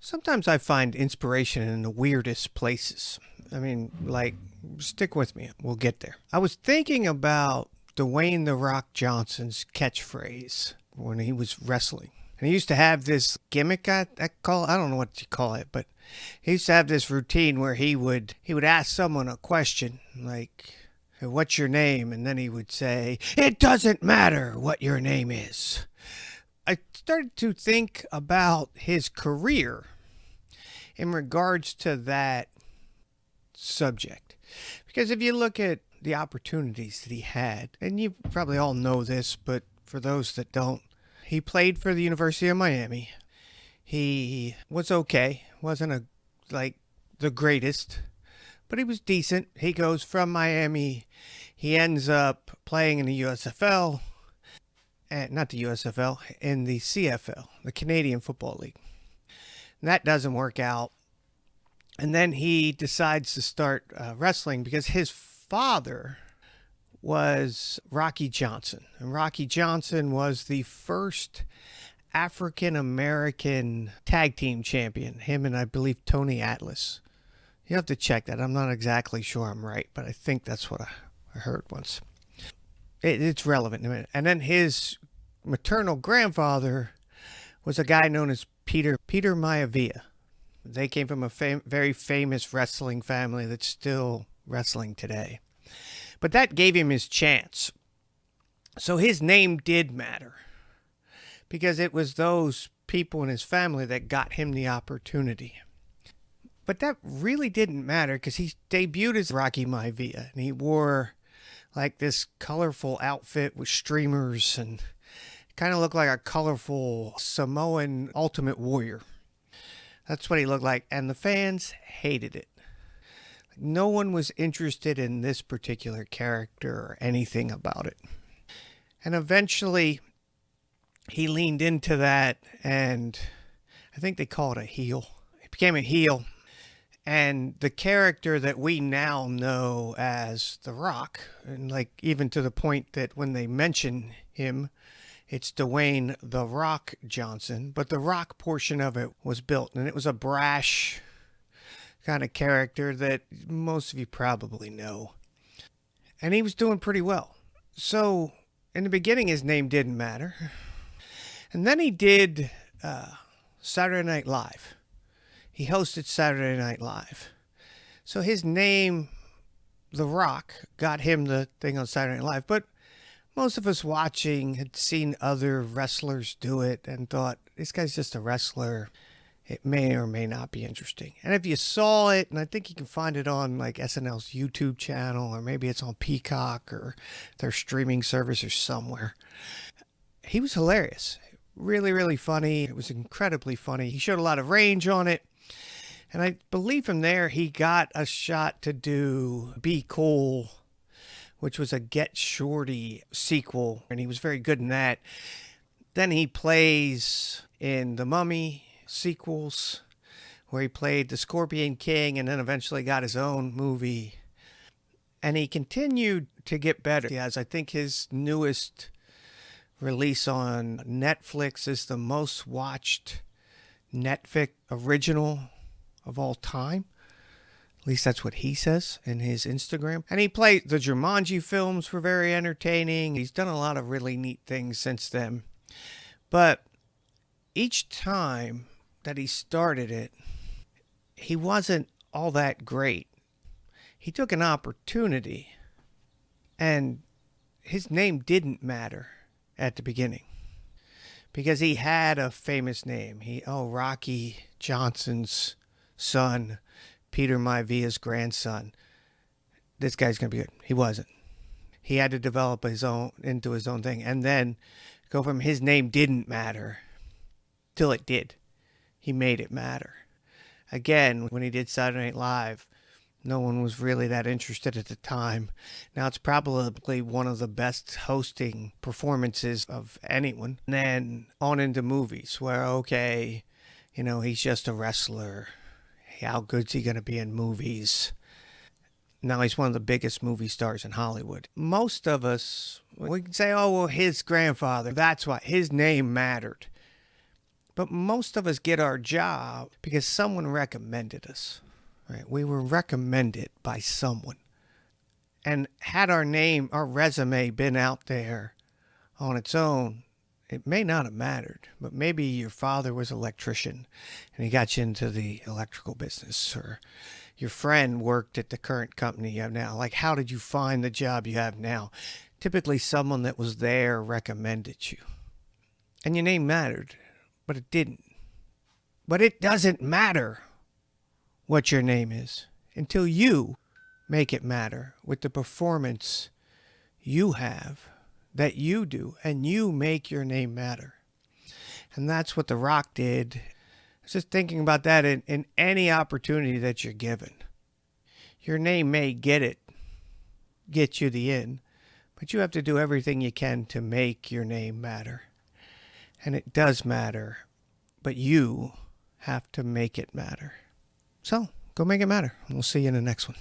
Sometimes I find inspiration in the weirdest places. I mean, like, stick with me. We'll get there. I was thinking about Dwayne The Rock Johnson's catchphrase when he was wrestling. And he used to have this gimmick, I don't know what you call it, but he used to have this routine where he would ask someone a question like, "What's your name?" And then he would say, "It doesn't matter what your name is." I started to think about his career in regards to that subject. Because if you look at the opportunities that he had, and you probably all know this, but for those that don't, he played for the University of Miami. He was okay, wasn't like the greatest, but he was decent. He goes from Miami, he ends up playing in the USFL, and not the USFL, in the CFL, the Canadian Football League. And that doesn't work out. And then he decides to start wrestling because his father was Rocky Johnson. And Rocky Johnson was the first African American tag team champion. Him and I believe Tony Atlas. You have to check that. I'm not exactly sure I'm right, but I think that's what I heard once. It's relevant in a minute. And then his maternal grandfather was a guy known as Peter Maivia. They came from a very famous wrestling family that's still wrestling today. But that gave him his chance. So his name did matter because it was those people in his family that got him the opportunity. But that really didn't matter because he debuted as Rocky Maivia, and he wore like this colorful outfit with streamers and kind of looked like a colorful Samoan Ultimate Warrior. That's what he looked like, and the fans hated it. No one was interested in this particular character or anything about it. And eventually, he leaned into that, and I think they call it a heel. He became a heel, and the character that we now know as The Rock, and like even to the point that when they mention him, it's Dwayne The Rock Johnson, but the Rock portion of it was built, and it was a brash kind of character that most of you probably know. And he was doing pretty well. So, in the beginning, his name didn't matter. And then he did Saturday Night Live. He hosted Saturday Night Live. So his name, The Rock, got him the thing on Saturday Night Live, but most of us watching had seen other wrestlers do it and thought, this guy's just a wrestler. It may or may not be interesting. And if you saw it, and I think you can find it on like SNL's YouTube channel, or maybe it's on Peacock or their streaming service or somewhere, he was hilarious. Really, really funny. It was incredibly funny. He showed a lot of range on it. And I believe from there, he got a shot to do Be Cool, which was a Get Shorty sequel, and he was very good in that. Then he plays in the Mummy sequels, where he played the Scorpion King, and then eventually got his own movie. And he continued to get better. As I think his newest release on Netflix is the most watched Netflix original of all time. At least that's what he says in his Instagram. And he played the Jumanji films were very entertaining. He's done a lot of really neat things since then. But each time that he started it, he wasn't all that great. He took an opportunity, and his name didn't matter at the beginning because he had a famous name. Rocky Johnson's son, Peter Maivia's grandson. This guy's going to be good. He wasn't. He had to develop into his own thing, and then go from his name didn't matter till it did. He made it matter. Again, when he did Saturday Night Live, no one was really that interested at the time. Now it's probably one of the best hosting performances of anyone. And then on into movies where, okay, he's just a wrestler. How good's he going to be in movies? Now he's one of the biggest movie stars in Hollywood. Most of us, we can say, oh, well, his grandfather, that's why his name mattered. But most of us get our job because someone recommended us, right? We were recommended by someone. And had our name, our resume been out there on its own, it may not have mattered, but maybe your father was an electrician and he got you into the electrical business, or your friend worked at the current company you have now. Like, how did you find the job you have now? Typically, someone that was there recommended you. And your name mattered, but it didn't. But it doesn't matter what your name is until you make it matter with the performance you have, that you do, and you make your name matter. And that's what The Rock did. I was just thinking about that in any opportunity that you're given. Your name may get you the in, but you have to do everything you can to make your name matter. And it does matter, but you have to make it matter. So, go make it matter. We'll see you in the next one.